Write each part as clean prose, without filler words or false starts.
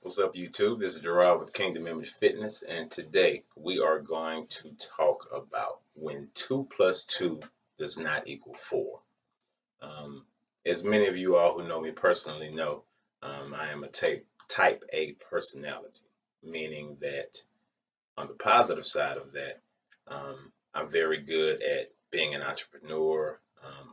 What's up, YouTube? This is Gerard with Kingdom Image Fitness, and today we are going to talk about when 2 plus 2 does not equal 4. Um, as many of you all who know me personally know, I am a type A personality, meaning that on the positive side of that, I'm very good at being an entrepreneur.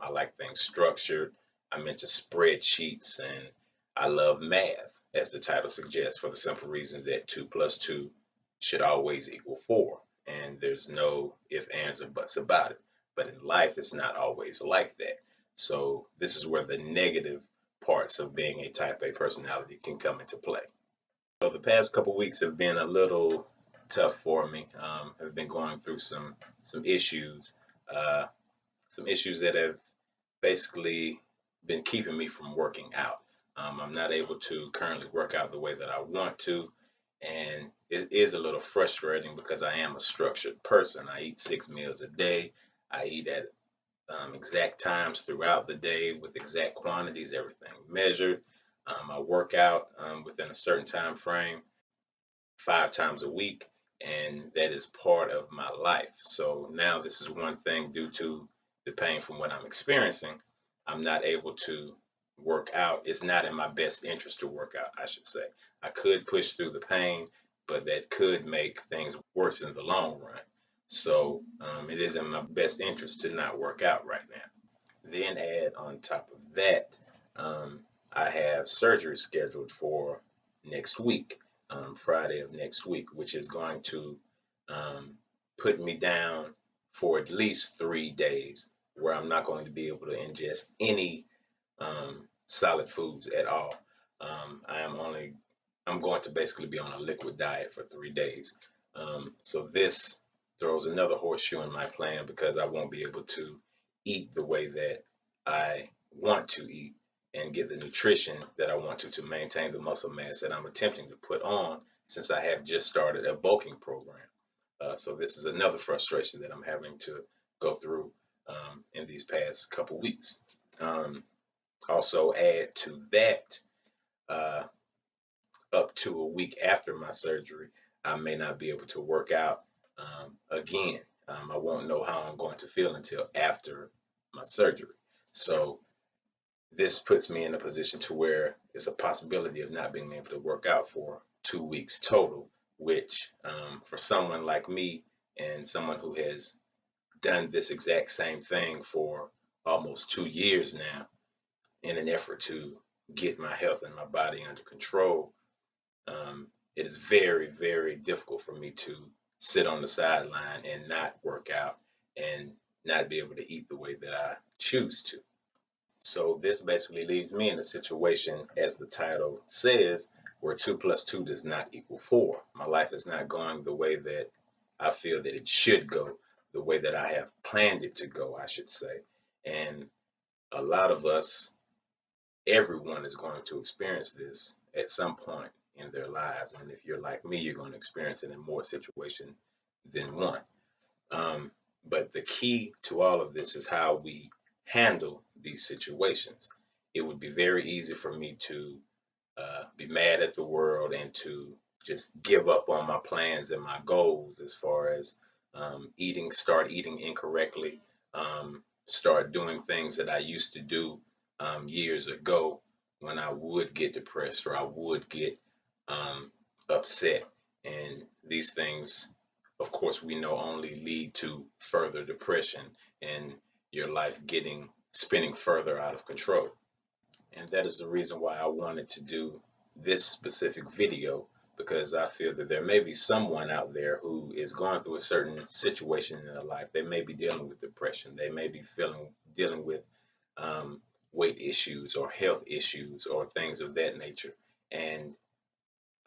I like things structured. I'm into spreadsheets and I love math, as the title suggests, for the simple reason that 2 plus 2 should always equal 4. And there's no ifs, ands, or buts about it. But in life, it's not always like that. So this is where the negative parts of being a type A personality can come into play. So the past couple weeks have been a little tough for me. I've been going through some issues, uh, some issues that have basically been keeping me from working out. I'm not able to currently work out the way that I want to, and it is a little frustrating because I am a structured person. I eat 6 meals a day. I eat at exact times throughout the day with exact quantities, everything measured. I work out within a certain time frame 5 times a week, and that is part of my life. So now this is one thing due to the pain from what I'm experiencing. I'm not able to work out. It's not in my best interest to work out, I should say. I could push through the pain, but that could make things worse in the long run. So it is in my best interest to not work out right now. Then add on top of that, um, I have surgery scheduled for next week, Friday of next week, which is going to um, put me down for at least 3 days where I'm not going to be able to ingest any solid foods at all. I'm going to basically be on a liquid diet for 3 days. So this throws another horseshoe in my plan because I won't be able to eat the way that I want to eat and get the nutrition that I want to maintain the muscle mass that I'm attempting to put on since I have just started a bulking program. So this is another frustration that I'm having to go through in these past couple weeks. Also add to that, uh, up to a week after my surgery, I may not be able to work out again. I won't know how I'm going to feel until after my surgery. So this puts me in a position to where it's a possibility of not being able to work out for 2 weeks total, which for someone like me and someone who has done this exact same thing for almost 2 years now in an effort to get my health and my body under control, it is very, very difficult for me to sit on the sideline and not work out and not be able to eat the way that I choose to. So this basically leaves me in a situation, as the title says, where 2 plus 2 does not equal 4. My life is not going the way that I feel that it should go, the way that I have planned it to go, I should say. And a lot of us, everyone is going to experience this at some point in their lives. And if you're like me, you're going to experience it in more situations than one. Um, but the key to all of this is how we handle these situations. It would be very easy for me to be mad at the world and to just give up on my plans and my goals as far as start eating incorrectly, start doing things that I used to do years ago when I would get depressed or I would get um, upset. And these things, of course, we know only lead to further depression and your life spinning further out of control. And that is the reason why I wanted to do this specific video, because I feel that there may be someone out there who is going through a certain situation in their life. They may be dealing with depression. They may be dealing with um, weight issues or health issues or things of that nature. And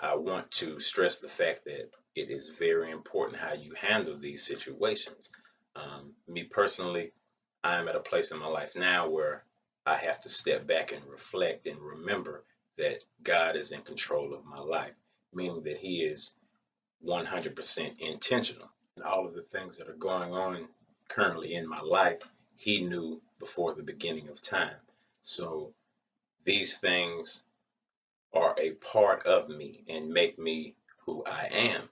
I want to stress the fact that it is very important how you handle these situations. Me personally, I'm at a place in my life now where I have to step back and reflect and remember that God is in control of my life, meaning that He is 100% intentional. And all of the things that are going on currently in my life, He knew before the beginning of time. So these things are a part of me and make me who I am,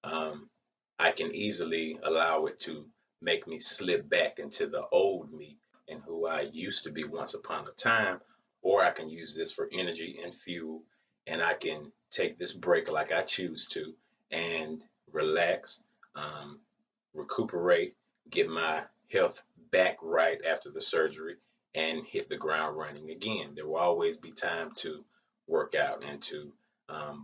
um, I can easily allow it to make me slip back into the old me and who I used to be once upon a time, or I can use this for energy and fuel, and I can take this break like I choose to and relax, um, recuperate, get my health back right after the surgery, and hit the ground running again. There will always be time to work out and to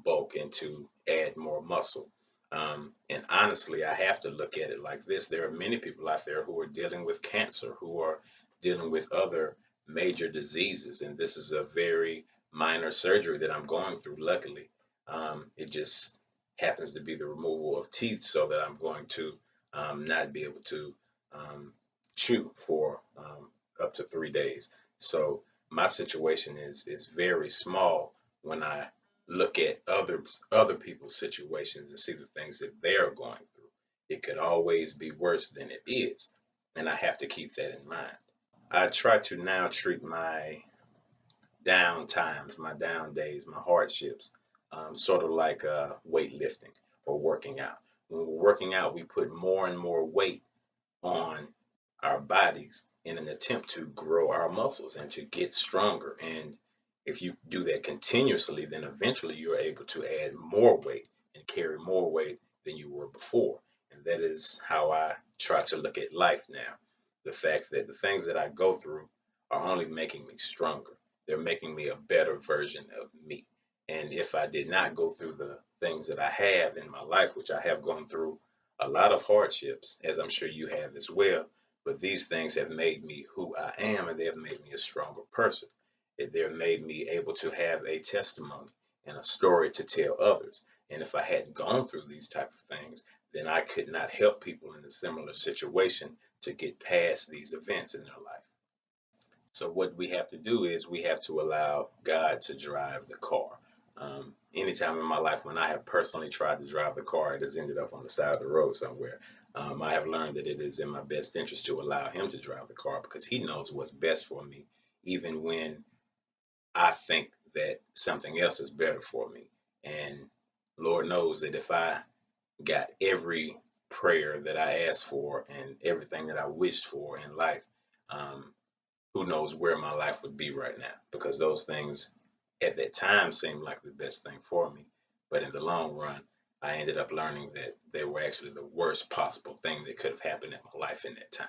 bulk and to add more muscle. And honestly, I have to look at it like this. There are many people out there who are dealing with cancer, who are dealing with other major diseases, and this is a very minor surgery that I'm going through, luckily. It just happens to be the removal of teeth so that I'm going to not be able to um, chew for up to 3 days. So my situation is very small when I look at other people's situations and see the things that they're going through. It could always be worse than it is, and I have to keep that in mind. I try to now treat my down times, my down days, my hardships, sort of like weightlifting or working out. When we're working out, we put more and more weight on our bodies in an attempt to grow our muscles and to get stronger. And if you do that continuously, then eventually you're able to add more weight and carry more weight than you were before. And that is how I try to look at life now. The fact that the things that I go through are only making me stronger. They're making me a better version of me. And if I did not go through the things that I have in my life, which I have gone through a lot of hardships, as I'm sure you have as well, but these things have made me who I am, and they have made me a stronger person. They've made me able to have a testimony and a story to tell others. And if I hadn't gone through these type of things, then I could not help people in a similar situation to get past these events in their life. So what we have to do is we have to allow God to drive the car. Anytime in my life when I have personally tried to drive the car, it has ended up on the side of the road somewhere. I have learned that it is in my best interest to allow Him to drive the car because He knows what's best for me, even when I think that something else is better for me. And Lord knows that if I got every prayer that I asked for and everything that I wished for in life, um, who knows where my life would be right now, because those things at that time seemed like the best thing for me. But in the long run, I ended up learning that they were actually the worst possible thing that could have happened in my life in that time.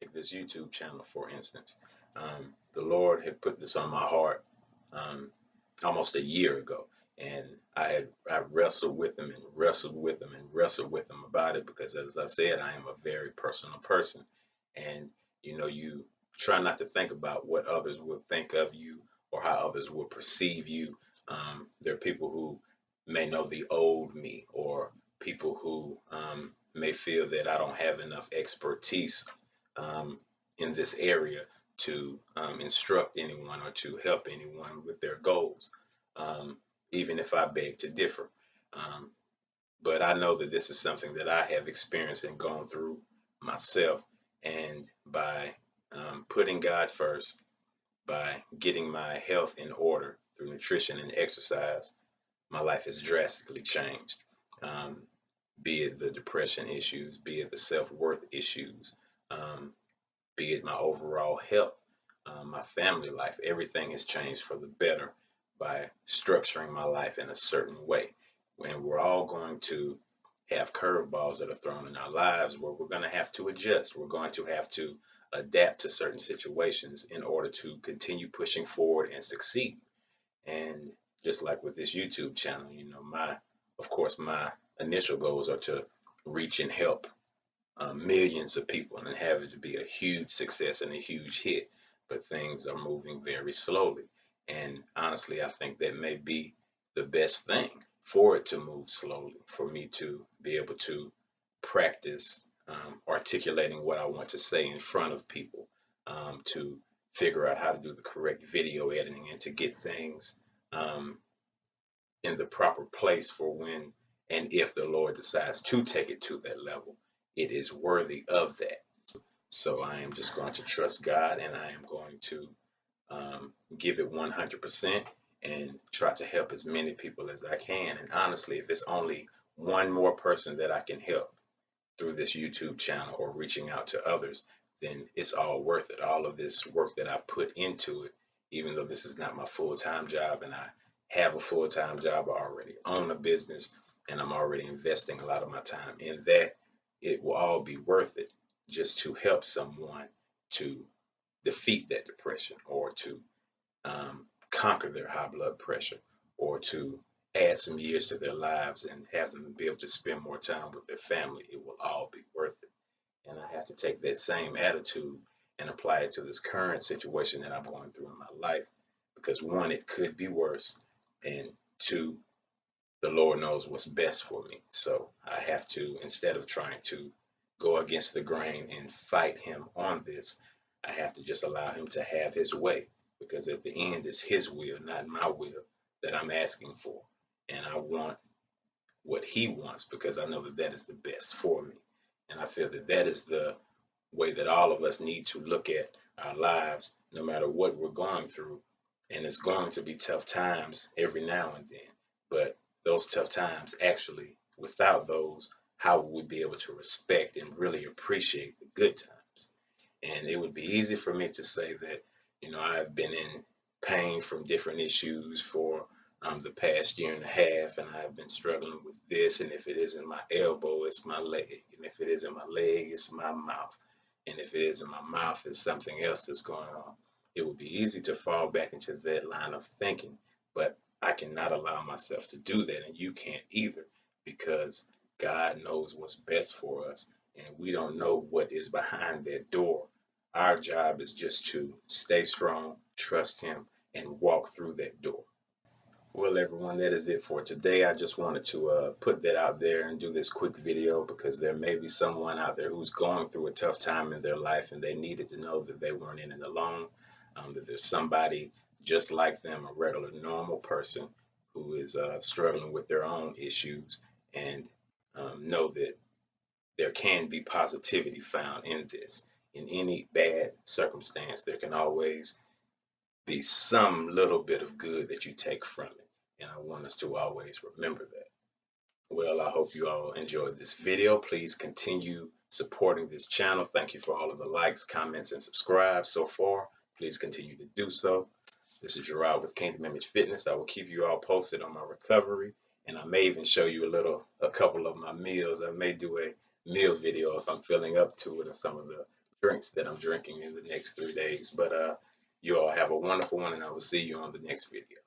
Take this YouTube channel, for instance. The Lord had put this on my heart um, almost a year ago. And I wrestled with him and wrestled with him and wrestled with him about it because, as I said, I am a very personal person. And, you try not to think about what others will think of you or how others will perceive you. There are people who may know the old me, or people who may feel that I don't have enough expertise um, in this area to instruct anyone or to help anyone with their goals, um, even if I beg to differ. Um, but I know that this is something that I have experienced and gone through myself. And by putting God first, by getting my health in order through nutrition and exercise, my life has drastically changed. Um, be it the depression issues, be it the self worth issues, um, be it my overall health, my family life, everything has changed for the better by structuring my life in a certain way. When we're all going to have curveballs that are thrown in our lives where we're going to have to adjust, we're going to have to adapt to certain situations in order to continue pushing forward and succeed. And just like with this YouTube channel, of course, my initial goals are to reach and help millions of people and have it to be a huge success and a huge hit. But things are moving very slowly. And honestly, I think that may be the best thing for it to move slowly, for me to be able to practice articulating what I want to say in front of people, to figure out how to do the correct video editing and to get things um, in the proper place for when and if the Lord decides to take it to that level, it is worthy of that. So I am just going to trust God and I am going to give it 100%. and try to help as many people as I can. And honestly, if it's only one more person that I can help through this YouTube channel or reaching out to others, then it's all worth it. All of this work that I put into it, even though this is not my full-time job and I have a full-time job, I already own a business and I'm already investing a lot of my time in that, it will all be worth it just to help someone to defeat that depression or to conquer their high blood pressure or to add some years to their lives and have them be able to spend more time with their family. It will all be worth it. And I have to take that same attitude and apply it to this current situation that I'm going through in my life. Because one, it could be worse. And two, the Lord knows what's best for me. So I have to, instead of trying to go against the grain and fight him on this, I have to just allow him to have his way. Because at the end, it's his will, not my will, that I'm asking for. And I want what he wants because I know that that is the best for me. And I feel that that is the way that all of us need to look at our lives, no matter what we're going through. And it's going to be tough times every now and then. But those tough times, actually, without those, how would we be able to respect and really appreciate the good times? And it would be easy for me to say that, I've been in pain from different issues for the past year and a half, and I've been struggling with this. And if it isn't my elbow, it's my leg. And if it isn't my leg, it's my mouth. And if it isn't my mouth, it's something else that's going on. It would be easy to fall back into that line of thinking, but I cannot allow myself to do that. And you can't either, because God knows what's best for us, and we don't know what is behind that door. Our job is just to stay strong, trust Him, and walk through that door. Well, everyone, that is it for today. I just wanted to put that out there and do this quick video because there may be someone out there who's going through a tough time in their life and they needed to know that they weren't in it alone, that there's somebody just like them, a regular, normal person who is struggling with their own issues, and know that there can be positivity found in this. In any bad circumstance, there can always be some little bit of good that you take from it. And I want us to always remember that. Well, I hope you all enjoyed this video. Please continue supporting this channel. Thank you for all of the likes, comments, and subscribes so far. Please continue to do so. This is Gerard with Kingdom Image Fitness. I will keep you all posted on my recovery, and I may even show you a couple of my meals. I may do a meal video if I'm feeling up to it, or some of the drinks that I'm drinking in the next 3 days. But you all have a wonderful one, and I will see you on the next video.